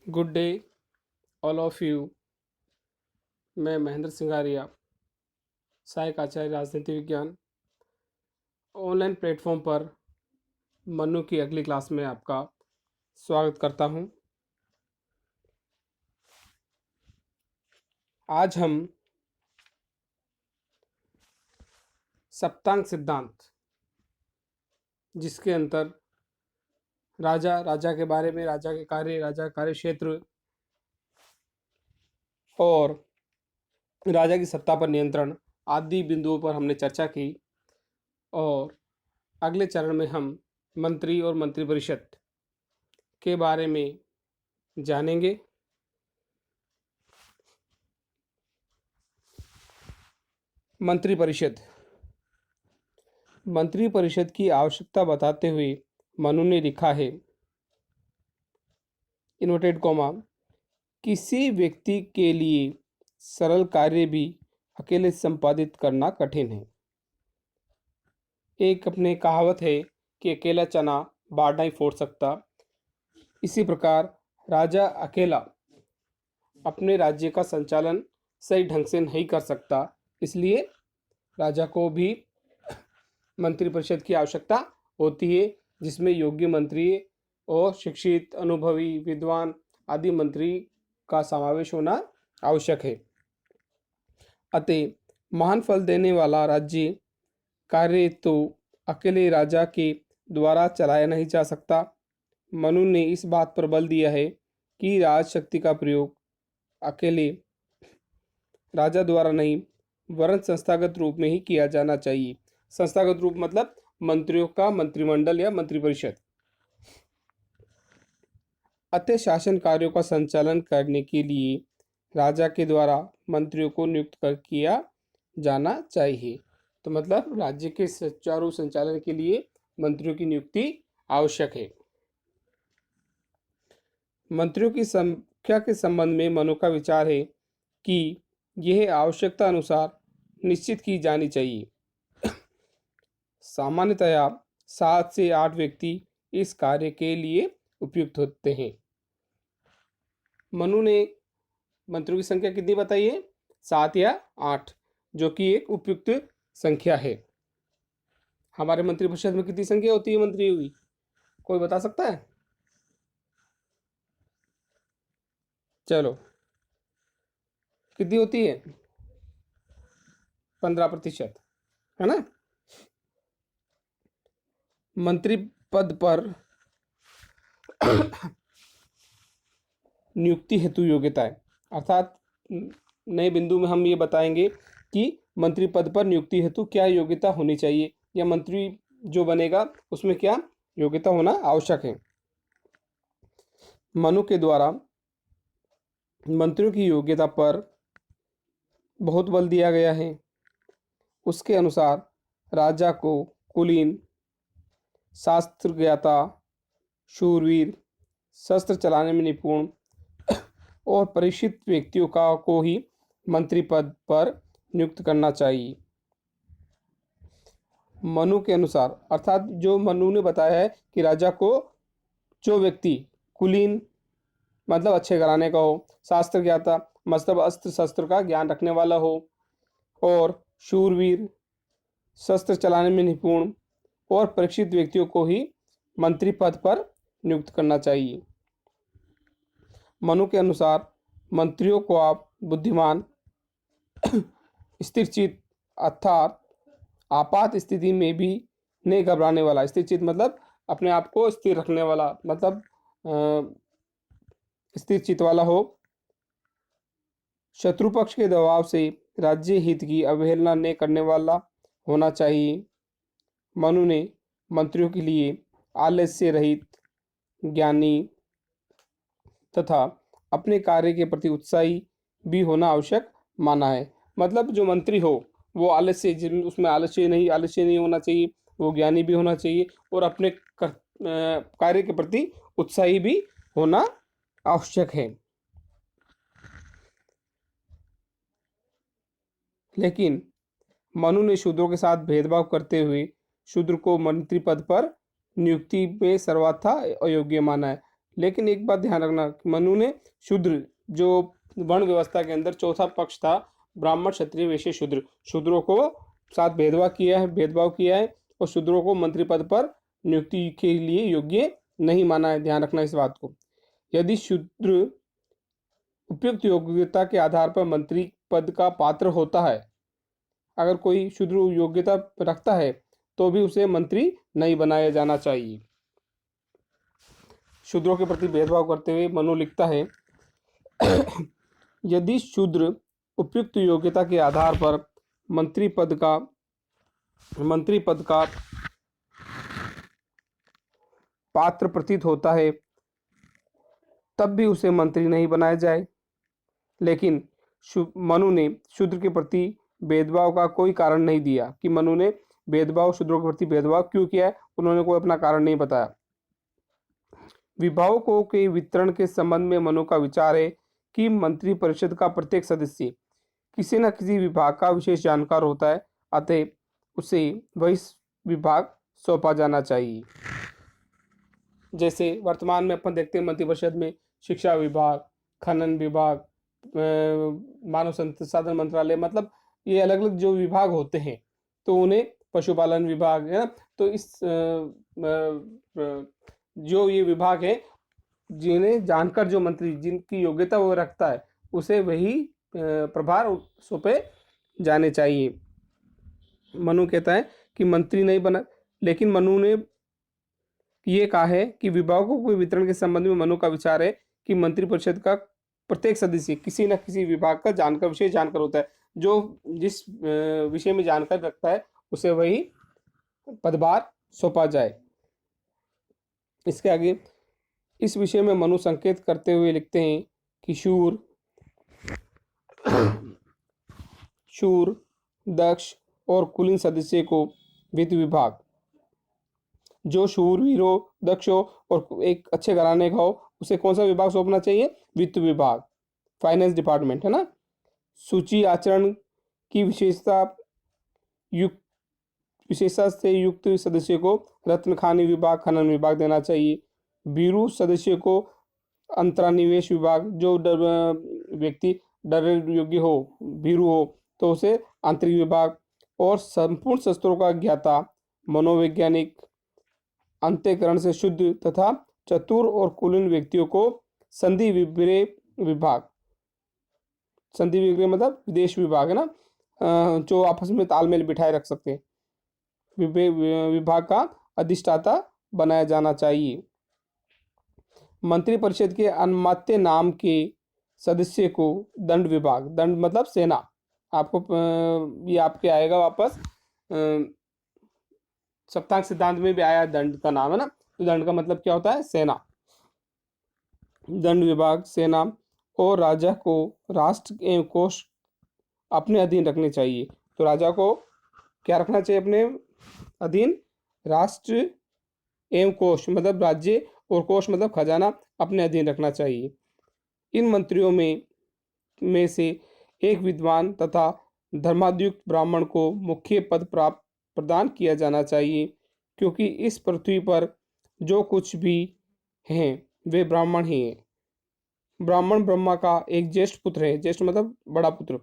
Good day all of you. मैं महेंद्र सिंगारिया, सहायक आचार्य राजनीति विज्ञान, ऑनलाइन प्लेटफॉर्म पर मनु की अगली क्लास में आपका स्वागत करता हूं। आज हम सप्तांग सिद्धांत, जिसके अंतर राजा के बारे में, राजा के कार्य, राजा कार्य क्षेत्र और राजा की सत्ता पर नियंत्रण आदि बिंदुओं पर हमने चर्चा की। और अगले चरण में हम मंत्री और मंत्रिपरिषद के बारे में जानेंगे। मंत्रिपरिषद की आवश्यकता बताते हुए मनु ने लिखा है, इन्वर्टेड कॉमा, किसी व्यक्ति के लिए सरल कार्य भी अकेले संपादित करना कठिन है। एक अपने कहावत है कि अकेला चना बाढ़ नहीं फोड़ सकता। इसी प्रकार राजा अकेला अपने राज्य का संचालन सही ढंग से नहीं कर सकता, इसलिए राजा को भी मंत्रिपरिषद की आवश्यकता होती है, जिसमें योग्य मंत्री और शिक्षित, अनुभवी, विद्वान आदि मंत्री का समावेश होना आवश्यक है। अतः महान फल देने वाला राज्य कार्य तो अकेले राजा के द्वारा चलाया नहीं जा सकता। मनु ने इस बात पर बल दिया है कि राजशक्ति का प्रयोग अकेले राजा द्वारा नहीं, वरन संस्थागत रूप में ही किया जाना चाहिए। संस्थागत रूप मतलब मंत्रियों का मंत्रिमंडल या मंत्रिपरिषद। अतः शासन कार्यों का संचालन करने के लिए राजा के द्वारा मंत्रियों को नियुक्त किया जाना चाहिए। तो मतलब राज्य के सुचारू संचालन के लिए मंत्रियों की नियुक्ति आवश्यक है। मंत्रियों की संख्या के संबंध में मनु का विचार है कि यह आवश्यकता अनुसार निश्चित की जानी चाहिए। सामान्यतया 7 से 8 व्यक्ति इस कार्य के लिए उपयुक्त होते हैं। मनु ने मंत्रियों की संख्या कितनी बताई है? 7 या 8, जो कि एक उपयुक्त संख्या है। हमारे मंत्रिपरिषद में कितनी संख्या होती है मंत्रियों की? कोई बता सकता है? चलो, कितनी होती है? 15%, है ना। मंत्री पद पर नियुक्ति हेतु योग्यताएं, अर्थात नए बिंदु में हम ये बताएंगे कि मंत्री पद पर नियुक्ति हेतु क्या योग्यता होनी चाहिए, या मंत्री जो बनेगा उसमें क्या योग्यता होना आवश्यक है। मनु के द्वारा मंत्रियों की योग्यता पर बहुत बल दिया गया है। उसके अनुसार राजा को कुलीन, शास्त्र ज्ञाता, शूरवीर, शस्त्र चलाने में निपुण और परिचित व्यक्तियों को ही मंत्री पद पर नियुक्त करना चाहिए। मनु के अनुसार, अर्थात जो मनु ने बताया है कि राजा को जो व्यक्ति कुलीन मतलब अच्छे घराने का हो, शास्त्र ज्ञाता मतलब अस्त्र शस्त्र का ज्ञान रखने वाला हो, और शूरवीर, शस्त्र चलाने में निपुण और परीक्षित व्यक्तियों को ही मंत्री पद पर नियुक्त करना चाहिए। मनु के अनुसार मंत्रियों को आप बुद्धिमान, स्थिरचित्त अर्थात आपात स्थिति में भी नहीं घबराने वाला, स्थिरचित्त मतलब अपने आप को स्थिर रखने वाला, मतलब स्थिर चित्त वाला हो, शत्रु पक्ष के दबाव से राज्य हित की अवहेलना न करने वाला होना चाहिए। मनु ने मंत्रियों के लिए आलस्य रहित, ज्ञानी तथा अपने कार्य के प्रति उत्साही भी होना आवश्यक माना है। मतलब जो मंत्री हो वो उसमें आलस्य नहीं होना चाहिए, वो ज्ञानी भी होना चाहिए और अपने कार्य के प्रति उत्साही भी होना आवश्यक है। लेकिन मनु ने शूद्रों के साथ भेदभाव करते हुए शूद्र को मंत्री पद पर नियुक्ति में सर्वथा अयोग्य माना है। लेकिन एक बात ध्यान रखना, मनु ने शूद्र, जो वर्ण व्यवस्था के अंदर चौथा पक्ष था, ब्राह्मण क्षत्रिय वैश्य शूद्र, शूद्रों को साथ भेदभाव किया है और शूद्रों को मंत्री पद पर नियुक्ति के लिए योग्य नहीं माना है। ध्यान रखना इस बात को। यदि शूद्र उपयुक्त योग्यता के आधार पर मंत्री पद का पात्र होता है, अगर कोई शूद्र योग्यता रखता है तो भी उसे मंत्री नहीं बनाया जाना चाहिए। शूद्रों के प्रति भेदभाव करते हुए मनु लिखता है, यदि शूद्र उपयुक्त योग्यता के आधार पर मंत्री पद का पात्र प्रतीत होता है, तब भी उसे मंत्री नहीं बनाया जाए। लेकिन मनु ने शूद्र के प्रति भेदभाव का कोई कारण नहीं दिया कि मनु ने शूद्रों के प्रति भेदभाव क्यों किया है, उन्होंने कोई अपना कारण नहीं बताया। विभागों के वितरण के संबंध में मनु का विचार है कि मंत्री परिषद का प्रत्येक सदस्य किसी न किसी विभाग का विशेष जानकार होता है, अतः उसे वही विभाग सौंपा जाना चाहिए। जैसे वर्तमान में अपन देखते हैं मंत्रिपरिषद में शिक्षा विभाग, खनन विभाग, मानव संसाधन मंत्रालय, मतलब ये अलग अलग जो विभाग होते हैं, तो उन्हें पशुपालन विभाग है ना, तो इस जो ये विभाग है, जिन्हें जानकर जो मंत्री जिनकी योग्यता वो रखता है, उसे वही प्रभार सौंपे जाने चाहिए। मनु कहता है कि मंत्री नहीं बना, लेकिन मनु ने ये कहा है कि विभागों के वितरण के संबंध में मनु का विचार है कि मंत्रिपरिषद का प्रत्येक सदस्य किसी न किसी विभाग का विशेष जानकार होता है। जो जिस विषय में जानकारी रखता है उसे वही पदभार सौंपा जाए। इसके आगे इस विषय में मनु संकेत करते हुए लिखते हैं कि शूर, दक्ष और कुलीन सदस्य को वित्त विभाग, जो शूरवीर हो, दक्ष हो और एक अच्छे घराने का हो, उसे कौन सा विभाग सौंपना चाहिए? वित्त विभाग, फाइनेंस डिपार्टमेंट, है ना। सूची आचरण की विशेषता से युक्त सदस्य को रत्नखानी विभाग, खनन विभाग देना चाहिए। बीरू सदस्य को अंतरानिवेश विभाग, जो व्यक्ति डर योग्य हो, भीरू हो, तो उसे आंतरिक विभाग। और संपूर्ण शस्त्रों का ज्ञाता, मनोवैज्ञानिक, अंतःकरण से शुद्ध तथा चतुर और कुलीन व्यक्तियों को संधि विग्रह विभाग, संधि विग्रह मतलब विदेश विभाग, है ना, जो आपस में तालमेल बिठाए रख सकते हैं, विभाग का अधिष्ठाता बनाया जाना चाहिए। मंत्रिपरिषद के अनमात्य नाम के सदस्य को दंड विभाग, दंड मतलब सेना, आपको ये आपके आएगा वापस सप्तांग सिद्धांत में भी आया दंड का नाम, है ना। तो दंड का मतलब क्या होता है? सेना। दंड विभाग, सेना और राजा को राष्ट्र एवं कोष अपने अधीन रखने चाहिए। तो राजा को क्या रखना चाहिए अपने अधीन? राष्ट्र एवं कोष मतलब राज्य, और कोष मतलब खजाना, अपने अधीन रखना चाहिए। इन मंत्रियों में से एक विद्वान तथा धर्माद्युक्त ब्राह्मण को मुख्य पद प्रदान किया जाना चाहिए, क्योंकि इस पृथ्वी पर जो कुछ भी हैं वे ब्राह्मण ही हैं। ब्राह्मण ब्रह्मा का एक ज्येष्ठ पुत्र है, ज्येष्ठ मतलब बड़ा पुत्र।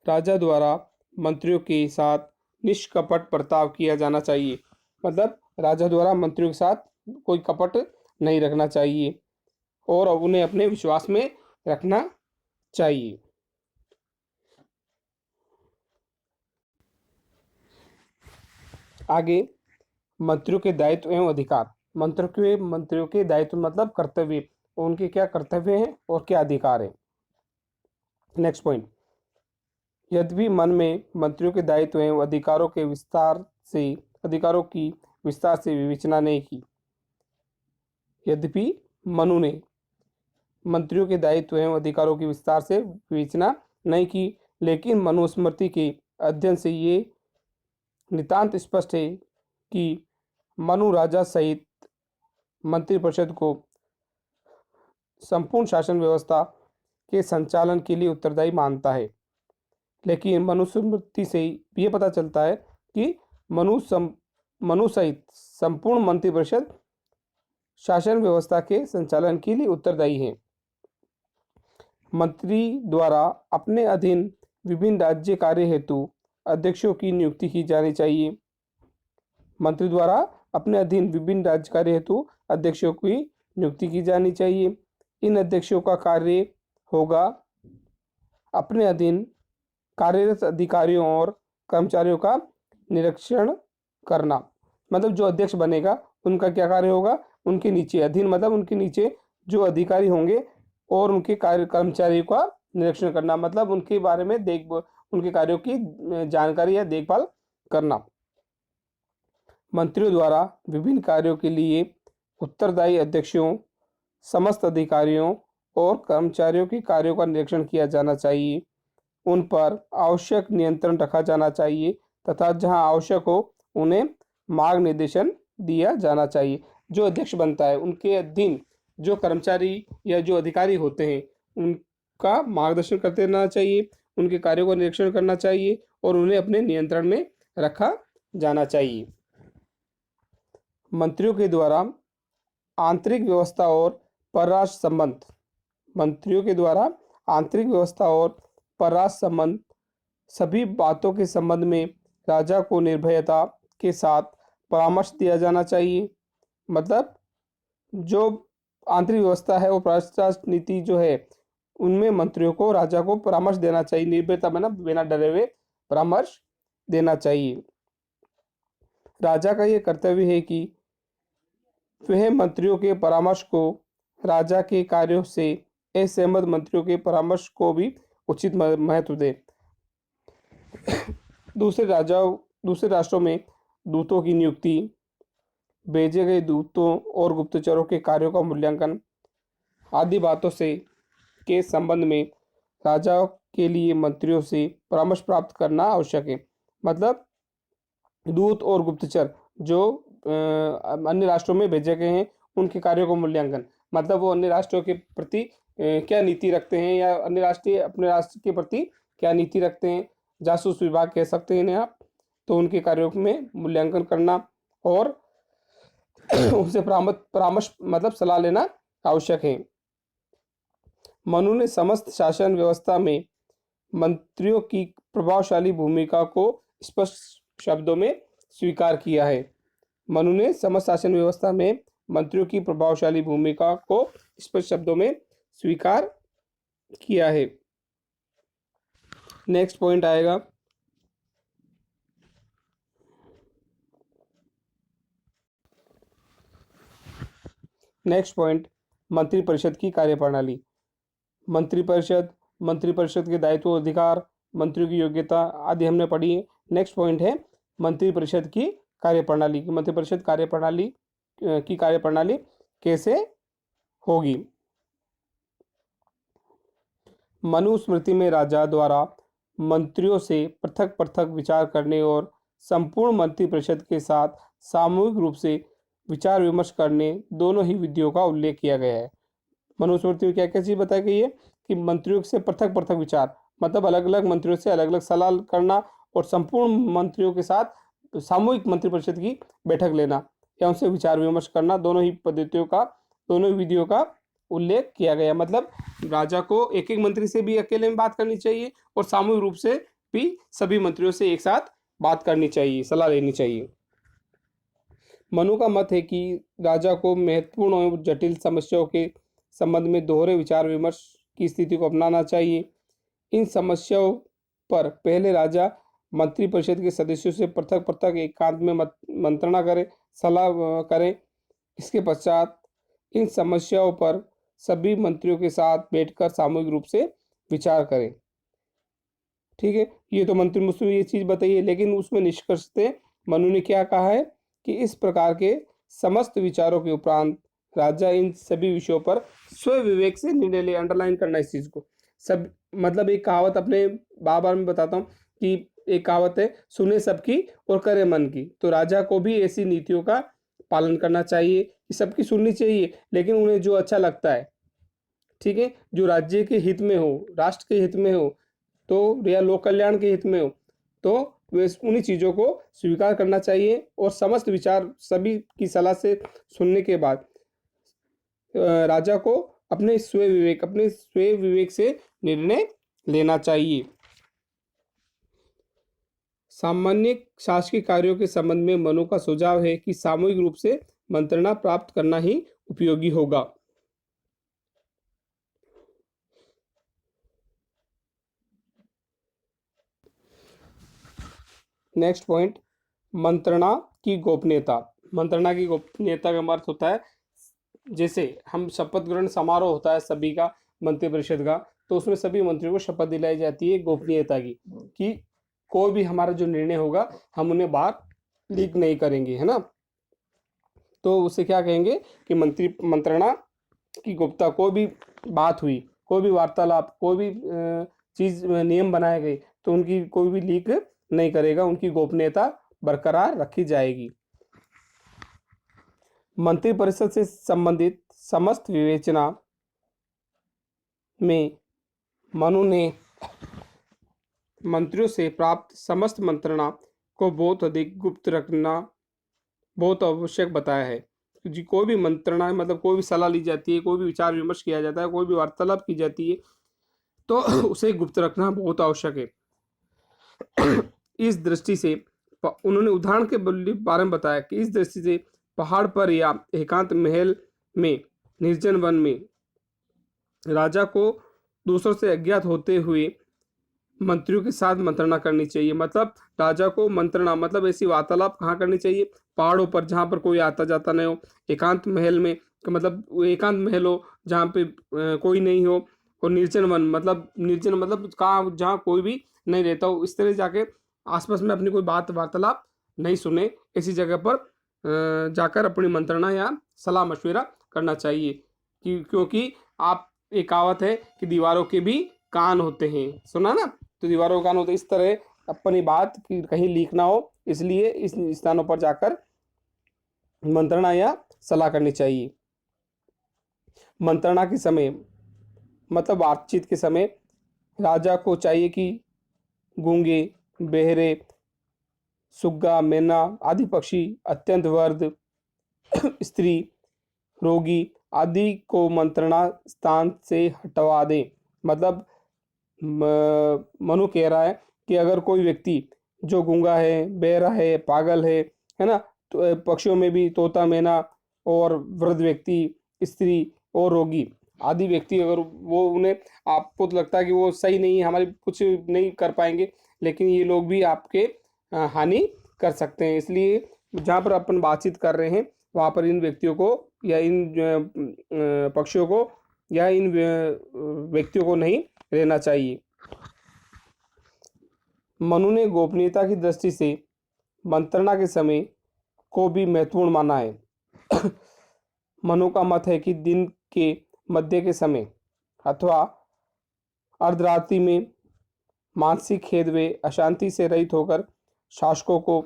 राजा द्वारा मंत्रियों के साथ निष्कपट बर्ताव किया जाना चाहिए, मतलब राजा द्वारा मंत्रियों के साथ कोई कपट नहीं रखना चाहिए और उन्हें अपने विश्वास में रखना चाहिए। आगे मंत्रियों के दायित्व एवं अधिकार। मंत्रियों के दायित्व मतलब कर्तव्य, उनके क्या कर्तव्य हैं और क्या अधिकार है। नेक्स्ट पॉइंट, यद्यपि मन में मंत्रियों के दायित्व एवं अधिकारों की विस्तार से विवेचना नहीं की। यद्यपि मनु ने मंत्रियों के दायित्व एवं अधिकारों की विस्तार से विवेचना नहीं की, लेकिन मनुस्मृति के अध्ययन से ये नितांत स्पष्ट है कि मनु राजा सहित मंत्रिपरिषद को संपूर्ण शासन व्यवस्था के संचालन के लिए उत्तरदायी मानता है। लेकिन मनुस्मृति से ये पता चलता है कि मनु सहित संपूर्ण मंत्रिपरिषद शासन व्यवस्था के संचालन के लिए उत्तरदायी हैं। मंत्री द्वारा अपने अधीन विभिन्न राज्य कार्य हेतु अध्यक्षों की नियुक्ति की जानी चाहिए। मंत्री द्वारा अपने अधीन विभिन्न राज्य कार्य हेतु अध्यक्षों की नियुक्ति की जानी चाहिए। इन अध्यक्षों का कार्य होगा अपने अधीन कार्यरत अधिकारियों और कर्मचारियों का निरीक्षण करना। मतलब जो अध्यक्ष बनेगा उनका क्या कार्य होगा, उनके नीचे अधीन मतलब उनके नीचे जो अधिकारी होंगे और उनके कार्य कर्मचारियों का निरीक्षण करना, मतलब उनके बारे में उनके कार्यों की जानकारी या देखभाल करना। मंत्रियों द्वारा विभिन्न कार्यों के लिए उत्तरदायी अध्यक्षों, समस्त अधिकारियों और कर्मचारियों के कार्यों का निरीक्षण किया जाना चाहिए। उन पर आवश्यक नियंत्रण रखा जाना चाहिए तथा जहां आवश्यक हो उन्हें मार्गनिर्देशन दिया जाना चाहिए। जो अध्यक्ष बनता है उनके अधीन जो कर्मचारी या जो अधिकारी होते हैं उनका मार्गदर्शन करते रहना चाहिए, उनके कार्यों का निरीक्षण करना चाहिए और उन्हें अपने नियंत्रण में रखा जाना चाहिए। मंत्रियों के द्वारा आंतरिक व्यवस्था और परराष्ट्र संबंध। मंत्रियों के द्वारा आंतरिक व्यवस्था और परराष्ट्र संबंध सभी बातों के संबंध में राजा को निर्भयता के साथ परामर्श दिया जाना चाहिए। मतलब जो आंतरिक व्यवस्था है और परराष्ट्र नीति जो है उनमें मंत्रियों को राजा को परामर्श देना चाहिए, निर्भयता बना बिना डरे हुए परामर्श देना चाहिए। राजा का यह कर्तव्य है कि वह मंत्रियों के परामर्श को राजा के कार्यों से असहमत मंत्रियों के परामर्श को भी उचित महत्व दे। दूसरे राष्ट्रों में दूतों की नियुक्ति, भेजे गए दूतों और गुप्तचरों के कार्यों का मूल्यांकन आदि बातों से के संबंध में राजा के लिए मंत्रियों से परामर्श प्राप्त करना आवश्यक है। मतलब दूत और गुप्तचर जो अन्य राष्ट्रों में भेजे गए हैं उनके कार्यों का मूल्यांकन, मतलब वो अन्य राष्ट्रों के प्रति क्या नीति रखते हैं या अन्य राष्ट्र अपने राष्ट्र के प्रति क्या नीति रखते हैं, जासूस विभाग कह सकते हैं इन्हें आप। तो उनके कार्यों में मूल्यांकन करना और उनसे परामर्श मतलब सलाह लेना आवश्यक है। मनु ने समस्त शासन व्यवस्था में मंत्रियों की प्रभावशाली भूमिका को स्पष्ट शब्दों में स्वीकार किया है। मनु ने समस्त शासन व्यवस्था में मंत्रियों की प्रभावशाली भूमिका को स्पष्ट शब्दों में स्वीकार किया है। नेक्स्ट पॉइंट आएगा मंत्रिपरिषद की कार्यप्रणाली। मंत्रिपरिषद के दायित्व, अधिकार, मंत्रियों की योग्यता आदि हमने पढ़ी है। नेक्स्ट पॉइंट है मंत्रिपरिषद की कार्यप्रणाली। मंत्रिपरिषद की कार्यप्रणाली कैसे होगी। मनुस्मृति में राजा द्वारा मंत्रियों से पृथक पृथक विचार करने और संपूर्ण मंत्रिपरिषद के साथ सामूहिक रूप से विचार विमर्श करने दोनों ही विधियों का उल्लेख किया गया है। मनुस्मृति में क्या क्या चीज बताई गई है कि मंत्रियों से पृथक पृथक विचार मतलब अलग अलग मंत्रियों से अलग अलग सलाह करना और संपूर्ण मंत्रियों के साथ सामूहिक मंत्रिपरिषद की बैठक लेना या उनसे विचार विमर्श करना, दोनों ही विधियों का उल्लेख किया गया। मतलब राजा को एक एक मंत्री से भी अकेले में बात करनी चाहिए और सामूहिक रूप से भी सभी मंत्रियों से एक साथ बात करनी चाहिए, सलाह लेनी चाहिए। मनु का मत है कि राजा को महत्वपूर्ण और जटिल समस्याओं के संबंध में दोहरे विचार विमर्श की स्थिति को अपनाना चाहिए। इन समस्याओं पर पहले राजा मंत्रिपरिषद के सदस्यों से पृथक पृथक एकांत में मंत्रणा करे, सलाह करें। इसके पश्चात इन समस्याओं पर सभी मंत्रियों के साथ बैठकर सामूहिक रूप से विचार करें। ठीक है, ये तो मंत्रिमंडल ये चीज बताइए, लेकिन उसमें निष्कर्षतः मनु ने क्या कहा है कि इस प्रकार के समस्त विचारों के उपरांत राजा इन सभी विषयों पर स्वविवेक से निर्णय ले। अंडरलाइन करना इस चीज को। सब मतलब एक कहावत अपने बार बार मैं बताता हूँ कि एक कहावत है, सुने सबकी और करे मन की। तो राजा को भी ऐसी नीतियों का पालन करना चाहिए कि सबकी सुननी चाहिए, लेकिन उन्हें जो अच्छा लगता है, ठीक है, जो राज्य के हित में हो, राष्ट्र के हित में हो, तो या लोक कल्याण के हित में हो, तो वे उन्हीं चीज़ों को स्वीकार करना चाहिए और समस्त विचार सभी की सलाह से सुनने के बाद राजा को अपने स्वय विवेक से निर्णय लेना चाहिए। सामान्य शासकीय कार्यों के संबंध में मनु का सुझाव है कि सामूहिक रूप से मंत्रणा प्राप्त करना ही उपयोगी होगा। नेक्स्ट पॉइंट, मंत्रणा की गोपनीयता। मंत्रणा की गोपनीयता का अर्थ होता है, जैसे हम शपथ ग्रहण समारोह होता है सभी का, मंत्रिपरिषद का, तो उसमें सभी मंत्रियों को शपथ दिलाई जाती है गोपनीयता की, कि कोई भी हमारा जो निर्णय होगा हम उन्हें बाहर लीक नहीं करेंगे, है ना। तो उसे क्या कहेंगे कि मंत्रणा की गुप्तता। कोई भी बात हुई, कोई भी वार्तालाप, कोई भी चीज नियम बनाए गए, तो उनकी कोई भी लीक नहीं करेगा, उनकी गोपनीयता बरकरार रखी जाएगी। मंत्रिपरिषद से संबंधित समस्त विवेचना में मनु ने मंत्रियों से प्राप्त समस्त मंत्रणा को बहुत अधिक गुप्त रखना बहुत आवश्यक बताया है। जी, कोई भी मंत्रणा मतलब कोई भी सलाह ली जाती है, कोई भी विचार विमर्श किया जाता है, कोई भी वार्तालाप की जाती है, तो उसे गुप्त रखना बहुत आवश्यक है। इस दृष्टि से उन्होंने उदाहरण के बारे में बताया कि इस दृष्टि से पहाड़ पर या एकांत महल में, निर्जन वन में राजा को दूसरों से अज्ञात होते हुए मंत्रियों के साथ मंत्रणा करनी चाहिए। मतलब राजा को मंत्रणा मतलब ऐसी वार्तालाप कहाँ करनी चाहिए? पहाड़ों पर, जहाँ पर कोई आता जाता नहीं हो। एकांत महल में मतलब वो एकांत महल हो जहाँ पे कोई नहीं हो। और निर्जन वन मतलब निर्जन मतलब कहाँ, जहाँ कोई भी नहीं रहता हो। इस तरह जाके आसपास में अपनी कोई बात वार्तालाप नहीं सुने, ऐसी जगह पर जाकर अपनी मंत्रणा या सलाह मशविरा करना चाहिए। क्योंकि आप, एक कहावत है कि दीवारों के भी कान होते हैं, सुना ना। तो दीवारों के कान होते, इस तरह अपनी बात की कहीं लीक ना हो, इसलिए इस स्थानों पर जाकर मंत्रणा या सलाह करनी चाहिए। मंत्रणा के समय मतलब बातचीत के समय राजा को चाहिए कि गूंगे, बहरे, सुग्गा, मैना आदि पक्षी, अत्यंत वृद्ध, स्त्री, रोगी आदि को मंत्रणा स्थान से हटवा दें। मतलब मनु कह रहा है कि अगर कोई व्यक्ति जो गूंगा है, बहरा है, पागल है ना, तो पक्षियों में भी तोता, मैना और वृद्ध व्यक्ति, स्त्री और रोगी आदि व्यक्ति, अगर वो उन्हें, आपको तो लगता है कि वो सही नहीं है, हमारे कुछ नहीं कर पाएंगे, लेकिन ये लोग भी आपके हानि कर सकते हैं। इसलिए जहाँ पर अपन बातचीत कर रहे हैं वहाँ पर इन व्यक्तियों को या इन पक्षियों को या इन व्यक्तियों को नहीं रहना चाहिए। मनु ने गोपनीयता की दृष्टि से मंत्रणा के समय को भी महत्वपूर्ण माना है। मनु का मत है कि दिन के मध्य के समय अथवा अर्धरात्रि में मानसिक खेद व अशांति से रहित होकर शासकों को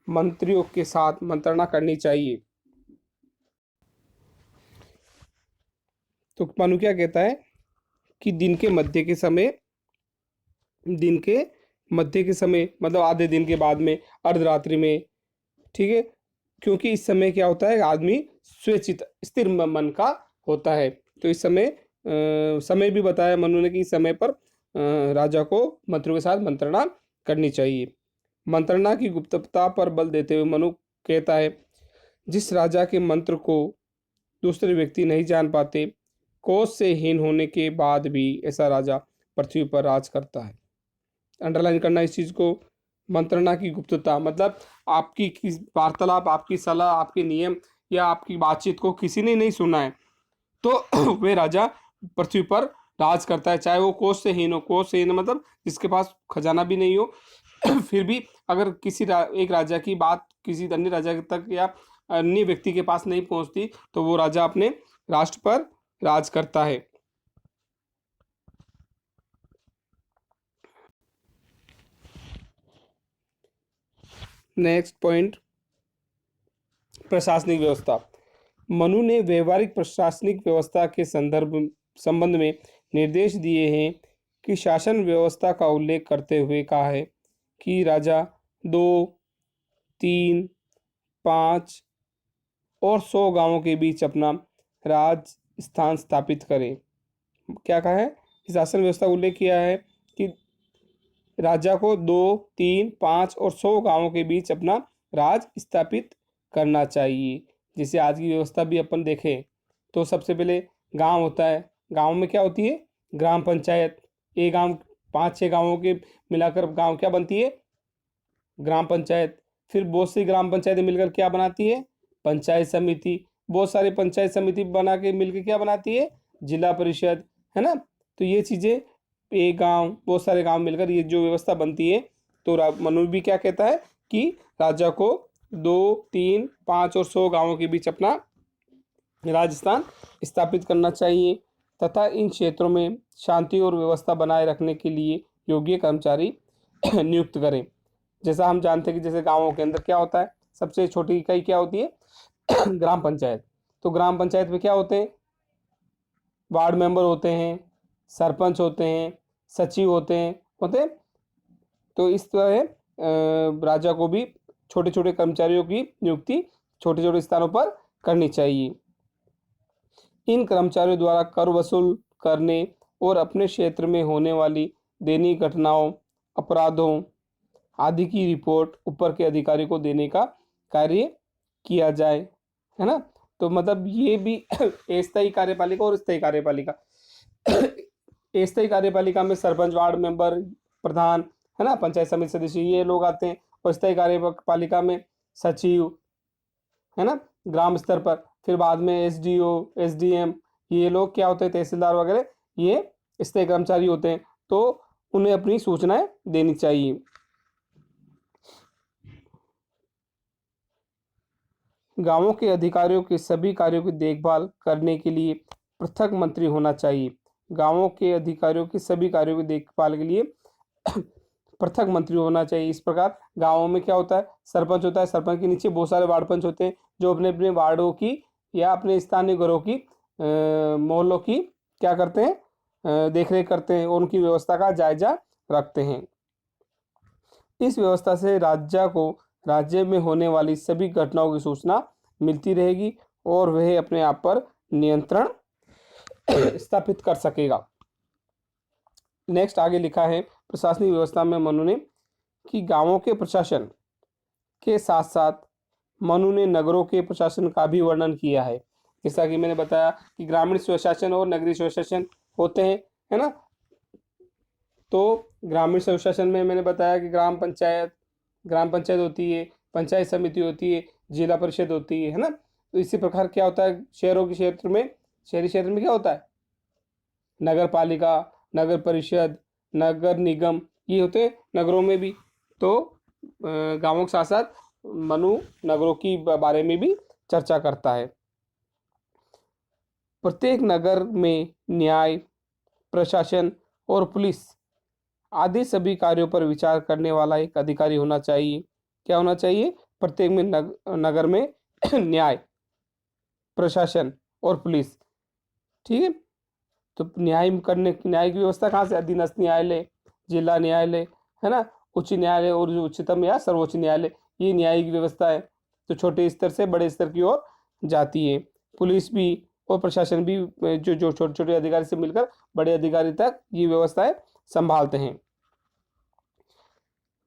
मंत्रियों के साथ मंत्रणा करनी चाहिए। तो मनु क्या कहता है कि दिन के मध्य के समय मतलब आधे दिन के बाद में, अर्धरात्रि में, ठीक है। क्योंकि इस समय क्या होता है, आदमी स्वचित स्थिर मन का होता है। तो इस समय समय भी बताया मनु ने कि इस समय पर राजा को मंत्रियों के साथ मंत्रणा करनी चाहिए। मंत्रणा की गुप्तता पर बल देते हुए मनु कहता है, जिस राजा के मंत्र को दूसरे व्यक्ति नहीं जान पाते, कोष से हीन होने के बाद भी ऐसा राजा पृथ्वी पर राज करता है। अंडरलाइन करना इस चीज को। मंत्रणा की गुप्तता मतलब आपकी वार्तालाप, आपकी सलाह, आपके नियम या आपकी बातचीत को किसी ने नहीं सुना है, तो वे राजा पृथ्वी पर राज करता है, चाहे वो कोष से हीन हो। कोष से हीन मतलब जिसके पास खजाना भी नहीं हो, फिर भी अगर एक राजा की बात किसी अन्य राजा तक या अन्य व्यक्ति के पास नहीं पहुंचती, तो वो राजा अपने राष्ट्र पर राज करता है। नेक्स्ट पॉइंट, प्रशासनिक व्यवस्था। मनु ने व्यवहारिक प्रशासनिक व्यवस्था के संबंध में निर्देश दिए हैं कि शासन व्यवस्था का उल्लेख करते हुए कहा है कि राजा 2, 3, 5 और 100 गांवों के बीच अपना राज स्थान स्थापित करें। क्या कहा है, इस शासन व्यवस्था का उल्लेख किया है कि राजा को 2, 3, 5 और 100 गांवों के बीच अपना राज स्थापित करना चाहिए। जैसे आज की व्यवस्था भी अपन देखें तो सबसे पहले गांव होता है, गांव में क्या होती है, ग्राम पंचायत। एक गांव 5-6 गांवों के मिलाकर गांव क्या बनती है, ग्राम पंचायत। फिर बहुत सी ग्राम पंचायतें मिलकर क्या बनाती है, पंचायत समिति। बहुत सारे पंचायत समिति बना के मिलकर क्या बनाती है, जिला परिषद, है ना। तो ये चीजें, एक गांव, बहुत सारे गांव मिलकर ये जो व्यवस्था बनती है। तो मनु भी क्या कहता है कि राजा को 2, 3, 5 और 100 गांवों के बीच अपना राजस्थान स्थापित करना चाहिए तथा इन क्षेत्रों में शांति और व्यवस्था बनाए रखने के लिए योग्य कर्मचारी नियुक्त करें। जैसा हम जानते हैं कि जैसे गांवों के अंदर क्या होता है, सबसे छोटी इकाई क्या होती है, ग्राम पंचायत। तो ग्राम पंचायत में क्या होते हैं, वार्ड मेंबर होते हैं, सरपंच होते हैं, सचिव होते हैं। तो इस तरह राजा को भी छोटे छोटे कर्मचारियों की नियुक्ति छोटे छोटे स्थानों पर करनी चाहिए। इन कर्मचारियों द्वारा कर वसूल करने और अपने क्षेत्र में होने वाली दैनिक घटनाओं, अपराधों आदि की रिपोर्ट ऊपर के अधिकारी को देने का कार्य किया जाए, है ना। तो मतलब ये भी अस्थायी कार्यपालिका और स्थायी कार्यपालिका। अस्थायी कार्यपालिका में सरपंच, वार्ड मेंबर, प्रधान, है ना, पंचायत समिति सदस्य, ये लोग आते हैं। और स्थायी कार्यपालिका में सचिव, है ना, ग्राम स्तर पर। फिर बाद में एसडीओ, एसडीएम, ये लोग क्या होते हैं, तहसीलदार वगैरह, ये स्थायी कर्मचारी होते हैं। तो उन्हें अपनी सूचनाएं देनी चाहिए। गांवों के अधिकारियों के सभी कार्यों की देखभाल करने के लिए पृथक मंत्री होना चाहिए। गांवों के अधिकारियों की सभी कार्यों की देखभाल के लिए पृथक मंत्री होना चाहिए। इस प्रकार गांवों में क्या होता है, सरपंच होता है, सरपंच के नीचे बहुत सारे वार्ड पंच होते हैं जो अपने अपने वार्डों की या अपने स्थानीय घरों की, मोहल्लों की क्या करते हैं, देख रेख करते हैं और उनकी व्यवस्था का जायजा रखते हैं। इस व्यवस्था से राज्य में होने वाली सभी घटनाओं की सूचना मिलती रहेगी और वह अपने आप पर नियंत्रण स्थापित कर सकेगा। नेक्स्ट आगे लिखा है प्रशासनिक व्यवस्था में मनु ने कि गांवों के प्रशासन के साथ साथ मनु ने नगरों के प्रशासन का भी वर्णन किया है। जैसा कि मैंने बताया कि ग्रामीण स्वशासन और नगरीय स्वशासन होते हैं, है ना। तो ग्रामीण स्वशासन में मैंने बताया कि ग्राम पंचायत होती है, पंचायत समिति होती है, जिला परिषद होती है ना। तो इसी प्रकार क्या होता है, शहरी क्षेत्र में क्या होता है, नगर पालिका, नगर परिषद, नगर निगम, ये होते हैं नगरों में भी। तो गांवों के साथ साथ मनु नगरों की बारे में भी चर्चा करता है। प्रत्येक नगर में न्याय, प्रशासन और पुलिस आदि सभी कार्यों पर विचार करने वाला एक अधिकारी होना चाहिए। क्या होना चाहिए, प्रत्येक में नगर में न्याय, प्रशासन और पुलिस, ठीक है। तो न्याय की व्यवस्था कहाँ से, अधीनस्थ न्यायालय, जिला न्यायालय, है ना, उच्च न्यायालय और जो उच्चतम या सर्वोच्च न्यायालय, ये न्यायिक व्यवस्था है। तो छोटे स्तर से बड़े स्तर की ओर जाती है। पुलिस भी और प्रशासन भी जो छोटे छोटे अधिकारी से मिलकर बड़े अधिकारी तक ये व्यवस्थाएं संभालते हैं।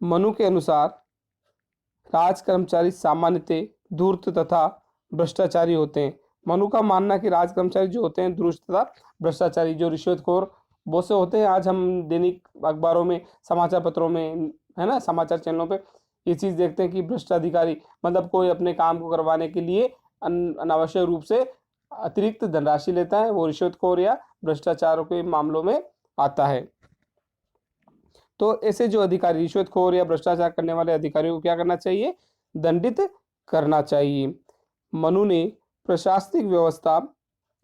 मनु के अनुसार राज कर्मचारी सामान्यतः धूर्त तथा भ्रष्टाचारी होते हैं। मनु का मानना कि राज कर्मचारी जो होते हैं धूर्त तथा भ्रष्टाचारी, जो रिश्वतखोर बहुत से होते हैं। आज हम दैनिक अखबारों में, समाचार पत्रों में, है ना, समाचार चैनलों पे ये चीज़ देखते हैं कि भ्रष्ट अधिकारी मतलब कोई अपने काम को करवाने के लिए अनावश्यक रूप से अतिरिक्त धनराशि लेता है, वो रिश्वतखोर या भ्रष्टाचार के मामलों में आता है। तो ऐसे जो अधिकारी रिश्वतखोर या भ्रष्टाचार करने वाले अधिकारियों को क्या करना चाहिए, दंडित करना चाहिए। मनु ने प्रशासनिक व्यवस्था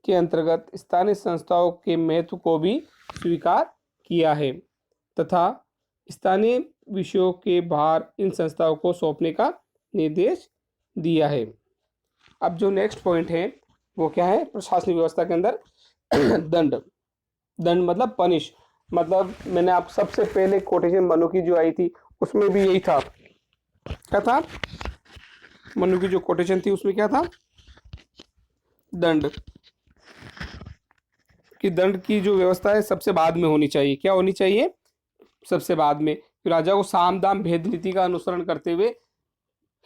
के अंतर्गत स्थानीय संस्थाओं के महत्व को भी स्वीकार किया है तथा स्थानीय विषयों के भार इन संस्थाओं को सौंपने का निर्देश दिया है। अब जो नेक्स्ट पॉइंट है वो क्या है, प्रशासनिक व्यवस्था के अंदर दंड मतलब पनिश। मतलब मैंने आप सबसे पहले कोटेशन मनु की जो आई थी उसमें भी यही था। क्या था, मनु की जो कोटेशन थी उसमें क्या था, दंड। कि दंड की जो व्यवस्था है सबसे बाद में होनी चाहिए। क्या होनी चाहिए? सबसे बाद में। कि राजा को साम दाम भेद नीति का अनुसरण करते हुए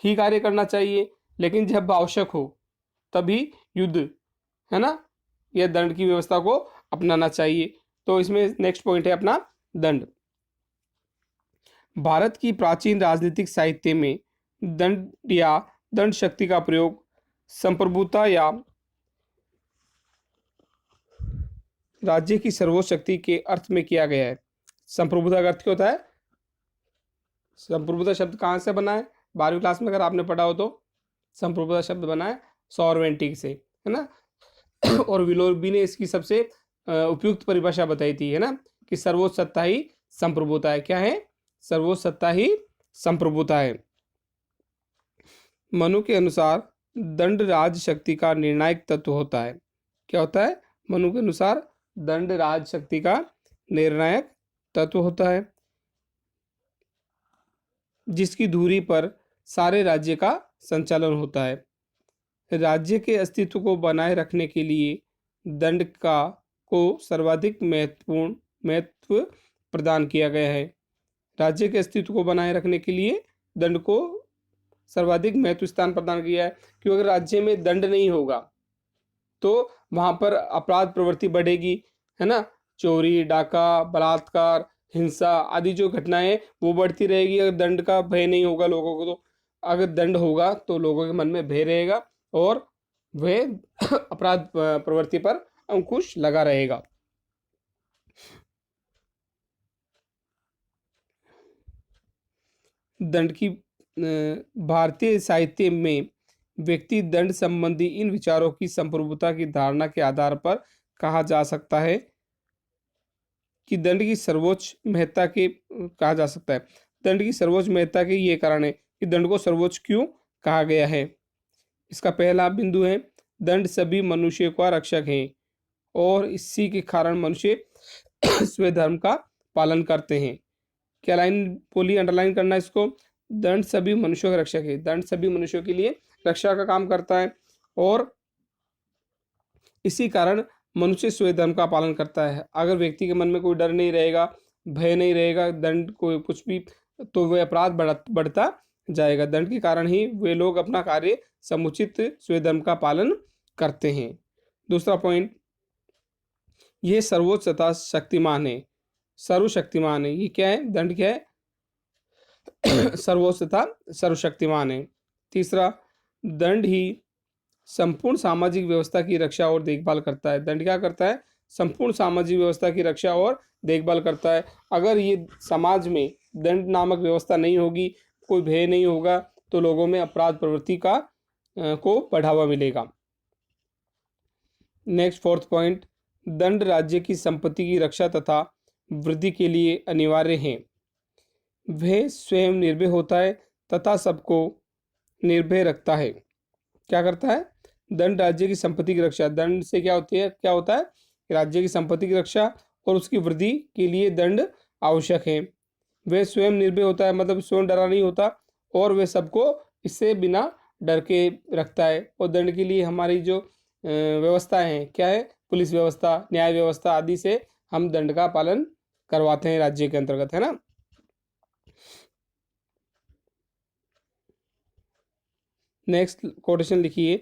ही कार्य करना चाहिए, लेकिन जब आवश्यक हो तभी युद्ध, है ना, यह दंड की व्यवस्था को अपनाना चाहिए। तो इसमें नेक्स्ट पॉइंट है अपना दंड। भारत की प्राचीन राजनीतिक साहित्य में दंड या दंड शक्ति का प्रयोग संप्रभुता या राज्य की सर्वोच्च शक्ति के अर्थ में किया गया है। संप्रभुता का अर्थ क्या होता है? संप्रभुता शब्द कहाँ से बना है? 12वीं क्लास में अगर आपने पढ़ा हो तो संप्रभुता शब्द बना है सॉवरेंटी से, है ना। और विलोबी ने इसकी सबसे उपयुक्त परिभाषा बताई थी, है ना, कि सर्वोच्च सत्ता ही संप्रभुता है। क्या है? सर्वोच्च सत्ता ही संप्रभुता है। मनु के अनुसार दंड राज शक्ति का निर्णायक तत्व होता है। क्या होता है? मनु के अनुसार दंड राज शक्ति का निर्णायक तत्व होता है, जिसकी धुरी पर सारे राज्य का संचालन होता है। राज्य के अस्तित्व को बनाए रखने के लिए दंड को सर्वाधिक महत्व प्रदान किया गया है। राज्य के अस्तित्व को बनाए रखने के लिए दंड को सर्वाधिक महत्व स्थान प्रदान किया है, क्योंकि अगर राज्य में दंड नहीं होगा तो वहां पर अपराध प्रवृत्ति बढ़ेगी, है ना। चोरी, डाका, बलात्कार, हिंसा आदि जो घटनाएं वो बढ़ती रहेगी अगर दंड का भय नहीं होगा लोगों को। तो अगर दंड होगा तो लोगों के मन में भय रहेगा और वह अपराध प्रवृत्ति पर अंकुश लगा रहेगा। दंड की भारतीय साहित्य में व्यक्ति दंड संबंधी इन विचारों की संप्रभुता की धारणा के आधार पर कहा जा सकता है कि दंड की सर्वोच्च महत्ता के कहा जा सकता है। दंड की सर्वोच्च महत्ता के ये कारण है कि दंड को सर्वोच्च क्यों कहा गया है। इसका पहला बिंदु है, दंड सभी मनुष्य का रक्षक है और इसी के कारण मनुष्य स्वधर्म का पालन करते हैं। क्या लाइन बोली, अंडरलाइन करना इसको। दंड सभी मनुष्यों का रक्षक है। दंड सभी मनुष्यों के लिए रक्षा का काम करता है और इसी कारण मनुष्य स्वधर्म का पालन करता है। अगर व्यक्ति के मन में कोई डर नहीं रहेगा, भय नहीं रहेगा, दंड को कुछ भी, तो वह अपराध बढ़ता जाएगा। दंड के कारण ही वे लोग अपना कार्य समुचित स्वधर्म का पालन करते हैं। दूसरा पॉइंट, ये सर्वोच्च तथा शक्तिमान है। सर्वशक्तिमान है। ये क्या है? दंड क्या है? सर्वोच्च तथा सर्वशक्तिमान है। तीसरा, दंड ही संपूर्ण सामाजिक व्यवस्था की रक्षा और देखभाल करता है। दंड क्या करता है? संपूर्ण सामाजिक व्यवस्था की रक्षा और देखभाल करता है। अगर ये समाज में दंड नामक व्यवस्था नहीं होगी, कोई भय नहीं होगा, तो लोगों में अपराध प्रवृत्ति को बढ़ावा मिलेगा। नेक्स्ट फोर्थ पॉइंट, दंड राज्य की संपत्ति की रक्षा तथा वृद्धि के लिए अनिवार्य है। वह स्वयं निर्भय होता है तथा सबको निर्भय रखता है। क्या करता है? दंड राज्य की संपत्ति की रक्षा। दंड से क्या होता है? राज्य की संपत्ति की रक्षा और उसकी वृद्धि के लिए दंड आवश्यक है। वह स्वयं निर्भय होता है, मतलब स्वयं डरा नहीं होता, और वह सबको इससे बिना डर के रखता है। और दंड के लिए हमारी जो व्यवस्था है, क्या है? पुलिस व्यवस्था, न्याय व्यवस्था आदि से हम दंड का पालन करवाते हैं राज्य के अंतर्गत, है ना। नेक्स्ट कोटेशन लिखिए,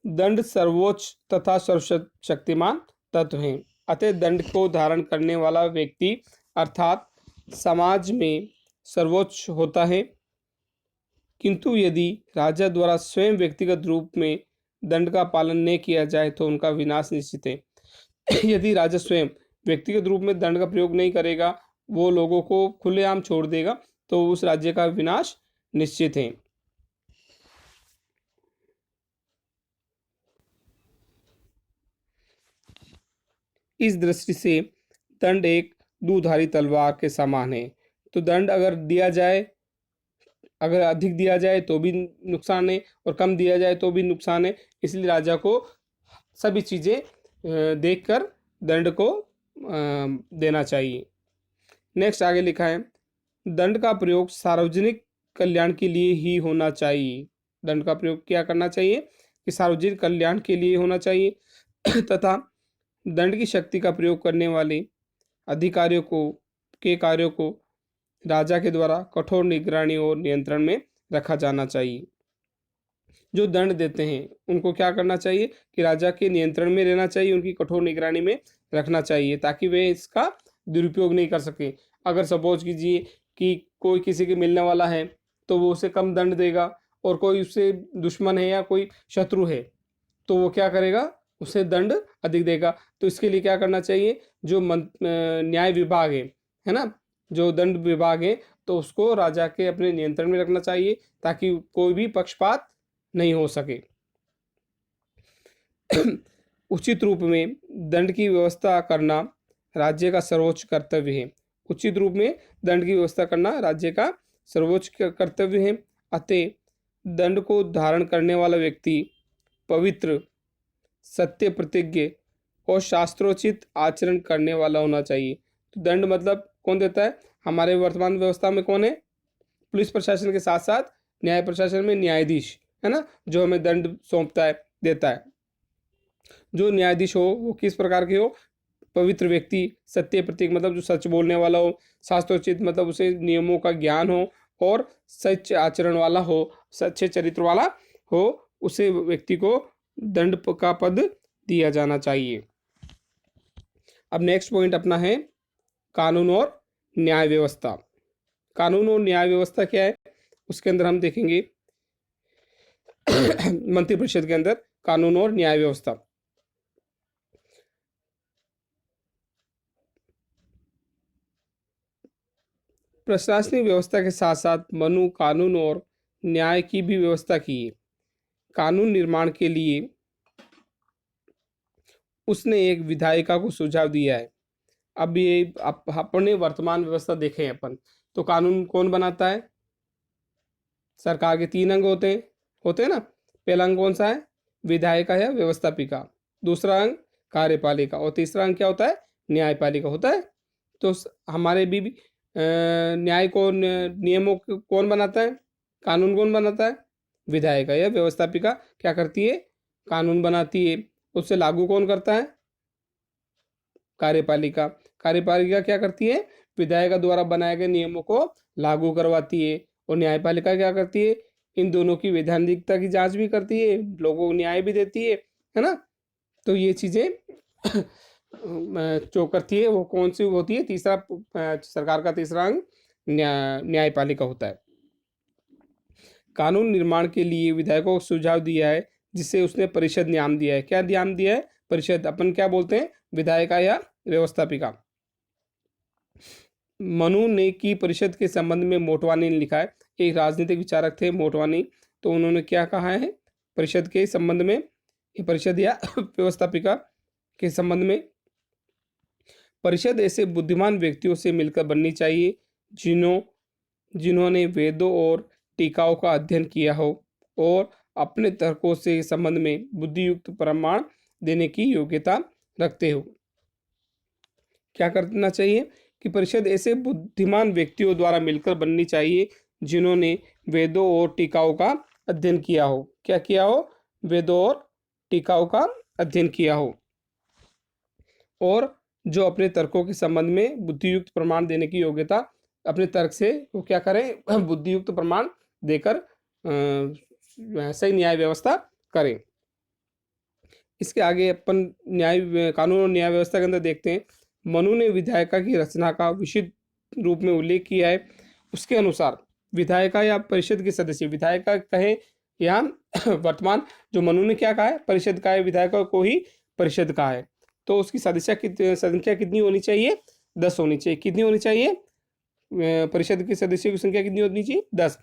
दंड सर्वोच्च तथा सर्वशक्तिमान तत्व हैं। अतः दंड को धारण करने वाला व्यक्ति अर्थात समाज में सर्वोच्च होता है, किंतु यदि राजा द्वारा स्वयं व्यक्तिगत रूप में दंड का पालन नहीं किया जाए तो उनका विनाश निश्चित है। यदि राजा स्वयं व्यक्तिगत रूप में दंड का प्रयोग नहीं करेगा, वो लोगों को खुलेआम छोड़ देगा, तो उस राज्य का विनाश निश्चित है। इस दृष्टि से दंड एक दुधारी तलवार के समान है। तो दंड अगर दिया जाए, अगर अधिक दिया जाए तो भी नुकसान है और कम दिया जाए तो भी नुकसान है। इसलिए राजा को सभी चीज़ें देखकर दंड को देना चाहिए। नेक्स्ट आगे लिखा है, दंड का प्रयोग सार्वजनिक कल्याण के लिए ही होना चाहिए। दंड का प्रयोग क्या करना चाहिए? कि सार्वजनिक कल्याण के लिए होना चाहिए तथा दंड की शक्ति का प्रयोग करने वाले अधिकारियों के कार्यों को राजा के द्वारा कठोर निगरानी और नियंत्रण में रखा जाना चाहिए। जो दंड देते हैं उनको क्या करना चाहिए कि राजा के नियंत्रण में रहना चाहिए, उनकी कठोर निगरानी में रखना चाहिए, ताकि वे इसका दुरुपयोग नहीं कर सके। अगर सपोज कीजिए कि कोई किसी के मिलने वाला है तो वो उसे कम दंड देगा, और कोई उससे दुश्मन है या कोई शत्रु है तो वो क्या करेगा, उसे दंड अधिक देगा। तो इसके लिए क्या करना चाहिए, जो न्याय विभाग है ना, जो दंड विभाग है, तो उसको राजा के अपने नियंत्रण में रखना चाहिए ताकि कोई भी पक्षपात नहीं हो सके। उचित रूप में दंड की व्यवस्था करना राज्य का सर्वोच्च कर्तव्य है। उचित रूप में दंड की व्यवस्था करना राज्य का सर्वोच्च कर्तव्य है। अतः दंड को धारण करने वाला व्यक्ति पवित्र, सत्य प्रतिज्ञ और शास्त्रोचित आचरण करने वाला होना चाहिए। तो दंड मतलब कौन देता है, हमारे वर्तमान व्यवस्था में कौन है, पुलिस प्रशासन के साथ साथ न्याय प्रशासन में न्यायाधीश है ना, जो हमें दंड सौंपता है, देता है। जो न्यायाधीश हो वो किस प्रकार के हो, पवित्र व्यक्ति, सत्य प्रतीक मतलब जो सच बोलने वाला हो, शास्त्रोचित मतलब उसे नियमों का ज्ञान हो, और सच आचरण वाला हो, सच्चे चरित्र वाला हो, उसे व्यक्ति को दंड का पद दिया जाना चाहिए। अब नेक्स्ट पॉइंट अपना है कानून और न्याय व्यवस्था। कानून और न्याय व्यवस्था क्या है, उसके अंदर हम देखेंगे मंत्रिपरिषद के अंदर कानून और न्याय व्यवस्था। प्रशासनिक व्यवस्था के साथ साथ मनु कानून और न्याय की भी व्यवस्था की है। कानून निर्माण के लिए उसने एक विधायिका को सुझाव दिया है। अब ये अपने वर्तमान व्यवस्था देखें अपन, तो कानून कौन बनाता है, सरकार के 3 अंग होते हैं ना। पहला अंग कौन सा है, विधायिका या व्यवस्थापिका, दूसरा अंग कार्यपालिका, और तीसरा अंग क्या होता है, न्यायपालिका होता है। तो हमारे भी न्याय को नियमों को कौन बनाता है, कानून कौन बनाता है, विधायिका या व्यवस्थापिका क्या करती है, कानून बनाती है। उससे लागू कौन करता है, कार्यपालिका। कार्यपालिका क्या करती है, विधायिका द्वारा बनाए गए नियमों को लागू करवाती है। और न्यायपालिका क्या करती है, इन दोनों की वैधानिकता की जांच भी करती है, लोगों को न्याय भी देती है ना। तो ये चीजें जो करती है वो कौन सी होती है, तीसरा सरकार का तीसरा अंग न्यायपालिका होता है। कानून निर्माण के लिए विधायकों को सुझाव दिया है, जिसे उसने परिषद नाम दिया है। क्या नाम दिया है, परिषद। अपन क्या बोलते हैं, विधायिका या व्यवस्थापिका। मनु ने की परिषद के संबंध में मोटवानी ने लिखा है, एक राजनीतिक विचारक थे मोटवानी। तो उन्होंने क्या कहा है परिषद के संबंध में, परिषद या व्यवस्थापिका के संबंध में, परिषद ऐसे बुद्धिमान व्यक्तियों से मिलकर बननी चाहिए जिन्होंने वेदों और टीकाओं का अध्ययन किया हो और अपने तर्कों से संबंध में बुद्धियुक्त प्रमाण देने की योग्यता रखते हो। क्या करना चाहिए कि परिषद ऐसे बुद्धिमान व्यक्तियों द्वारा मिलकर बननी चाहिए जिन्होंने वेदों और टीकाओं का अध्ययन किया हो। क्या किया हो, वेदों और टीकाओं का अध्ययन किया हो, और जो अपने तर्कों के संबंध में बुद्धियुक्त प्रमाण देने की योग्यता, अपने तर्क से वो क्या करें, बुद्धियुक्त प्रमाण देकर सही न्याय व्यवस्था करें। इसके आगे अपन कानून और न्याय व्यवस्था के अंदर देखते हैं। मनु ने विधायिका की रचना का विशुद्ध रूप में उल्लेख किया है। उसके अनुसार विधायिका या परिषद के सदस्य, विधायिका कहे या वर्तमान जो मनु ने क्या कहा है, परिषद का है, विधायिका को ही परिषद का है, तो उसकी संख्या कितनी होनी चाहिए, 10 होनी चाहिए। कितनी होनी चाहिए, परिषद के सदस्यों की संख्या कितनी होनी चाहिए, 10।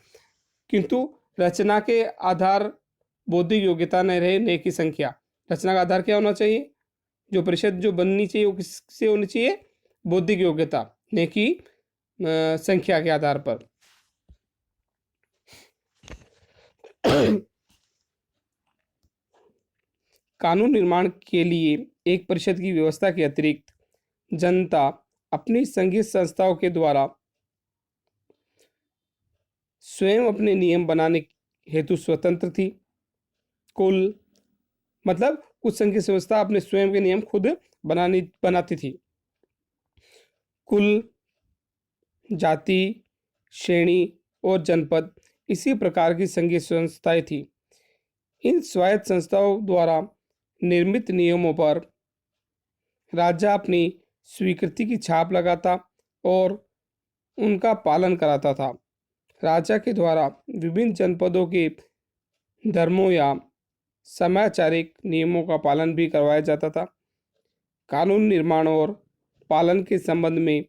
किंतु रचना के आधार बौद्धिक योग्यता न रहे, ने की संख्या। रचना का आधार क्या होना चाहिए, जो परिषद जो बननी चाहिए वो किससे होनी चाहिए, बौद्धिक योग्यता, ने की संख्या के आधार पर। कानून निर्माण के लिए एक परिषद की व्यवस्था के अतिरिक्त जनता अपनी संघीय संस्थाओं के द्वारा स्वयं अपने नियम बनाने हेतु स्वतंत्र थी। कुल कुछ संघीय व्यवस्था अपने स्वयं के नियम खुद बनाती थी। कुल, जाति, श्रेणी और जनपद इसी प्रकार की संघीय संस्थाएं थी। इन स्वायत्त संस्थाओं द्वारा निर्मित नियमों पर राजा अपनी स्वीकृति की छाप लगाता और उनका पालन कराता था। राजा के द्वारा विभिन्न जनपदों के धर्मों या समयाचारिक नियमों का पालन भी करवाया जाता था। कानून निर्माण और पालन के संबंध में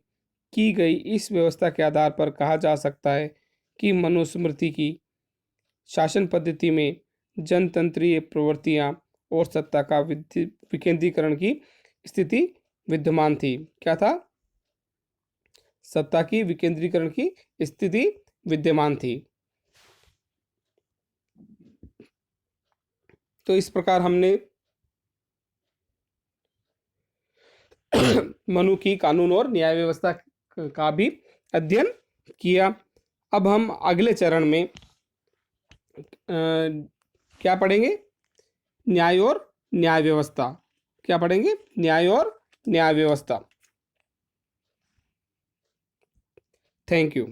की गई इस व्यवस्था के आधार पर कहा जा सकता है कि मनुस्मृति की शासन पद्धति में जनतंत्रीय प्रवृत्तियां और सत्ता का विकेंद्रीकरण की स्थिति विद्यमान थी। क्या था? सत्ता की विकेंद्रीकरण की स्थिति विद्यमान थी। तो इस प्रकार हमने मनु की कानून और न्याय व्यवस्था का भी अध्ययन किया। अब हम अगले चरण में क्या पढ़ेंगे? न्याय और न्याय व्यवस्था। क्या पढ़ेंगे? न्याय और न्याय व्यवस्था। Thank you.